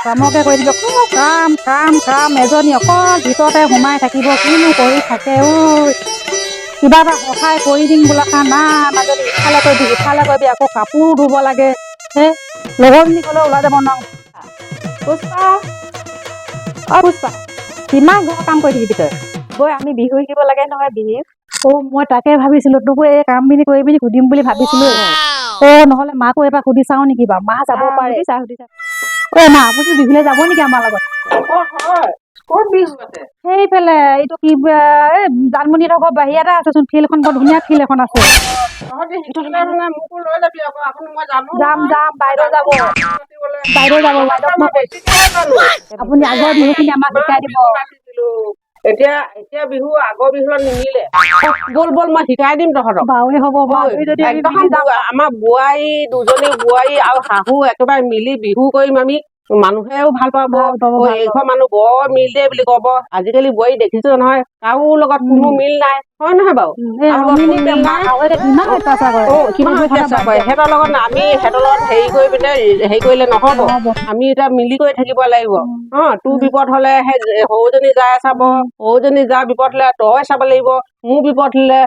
কামকে কৰি দিব কাম কাম কাম এজনী অকল ভিতৰতে সোমাই থাকিব কিনো কৰি থাকে ঐ কিবা এটা সহায় কৰি দিম বোলা না মাজতে ইফালে কৰিবি ইফালে কৰিবি আকৌ কাপোৰ ধুব লাগে হে লগৰজনী ক'লে ওলাই যাব নোৱাৰো পুষ্পা অ পুষ্পা কিমান ঘৰৰ কাম কৰি থাকিবি তই বৈ আমি বিহু শিকিব লাগে নহয় বিহু মই তাকে ভাবিছিলো তোকো এই কামখিনি কৰি পিনি সুধিম বুলি ভাবিছিলো নহ'লে মাকো এবাৰ সুধি চাওঁ নেকি বাৰু মা যাব পাৰে সুধিছা মা আপুনি বিহুলৈ যাব নেকি আমাৰ লগত ক'ত বিহু আছে সেইফালে এইটো কি জানমণি ঘৰ বাহিৰতে আছেচোন ফিল্ডখন বৰ ধুনীয়া ফিল্ড এখন আছে তহঁতি শিকিলে মানে মোকো লৈ যাবি আকৌ এখন মই জানো যাম বাইদেউ যাব আপুনি আগৰ বিহুখিনি আমাক শিকাই দিব এতিয়া বিহু আগৰ বিহুত নিমিলে বল মই শিকাই দিম তহঁতক বাৰুৱে হ'ব আমাৰ বোৱাৰী দুজনী বোৱাৰী আৰু শাহু একেবাৰে মিলি বিহু কৰিম আমি মানুহেও ভাল পাব এইঘৰ মানুহ বৰ মিল দেই বুলি কব আজিকালি বোৱাৰী দেখিছো নহয় কাৰো লগত কোনো মিল নাই হয় নহয় বাৰু সিহঁতৰ লগত আমি সিহঁতৰ লগত হেৰি কৰি পিনে হেৰি কৰিলে নহব আমি এতিয়া মিলি কৰি থাকিব লাগিব তোৰ বিপদ হলে সেই সৰুজনী যায় চাব সৰুজনী যাৰ বিপদ হলে তই চাব লাগিব মোৰ বিপদ হলে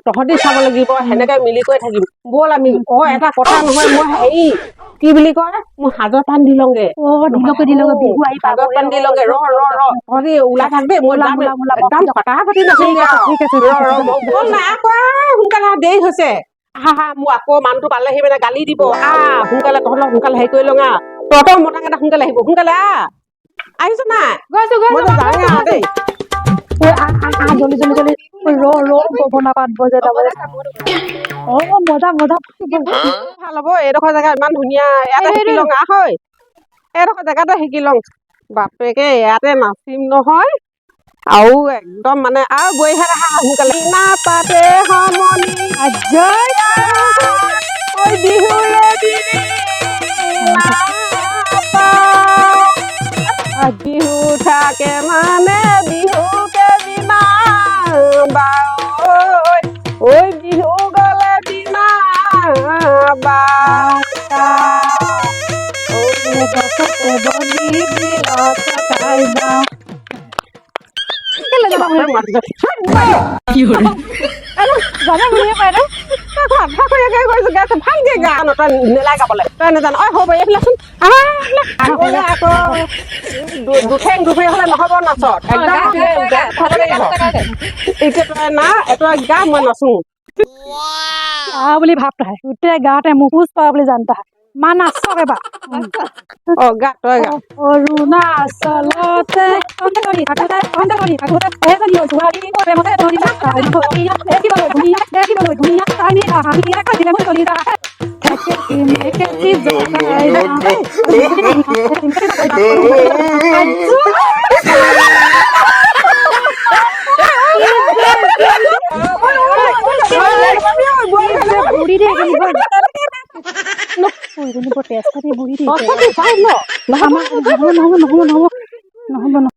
তহঁতি চাব লাগিব সেনেকে মিলি কৰি থাকিম ব'ল আমি এটা কথা নহয় মই হেৰি কি বুলি কয় মই হাজত পান দি লওঁগে হাজত পান দি লওঁগে তহঁতি ওলাই থাক দেই মই একদম ফটাফটি নাচিমগে সোনকালে দেৰি হৈছে মোৰ আকৌ মানুহটো পালেহি মানে গালি দিব সোনকালে তহঁতক সোনকালে হেৰি কৰি লওঁ তহঁতৰ মতাকেইটা সোনকালে আহিব সোনকালে আহিছ নাই দেই ভাল হব এইডোখৰ জেগা ইমান ধুনীয়া ইয়াতে শিকি লওঁ হয় এইডোখৰ জেগাতে শিকি লওঁ বাপেকে ইয়াতে নাচিম নহয় আৰু একদম মানে আৰু গৈহে আহা সোনকালে পাতে সমনি বিহু থাকে মানে বিহুকে বিনা ঐ বিহু গলে বিনা নেলাই গাবলে তই নাজান হ'ব এইবিলাকচোন দুঠেং দুফেং হলে নহব নাচত এতিয়া তই না এটা গা মই নাচো বুলি ভাব তাই গোটেই গাঁৱতে মুখোজ পাওঁ বুলি জান তাই মা নাচক এবাৰ গা তই গা অৰুণাচলতে বুঢ়ী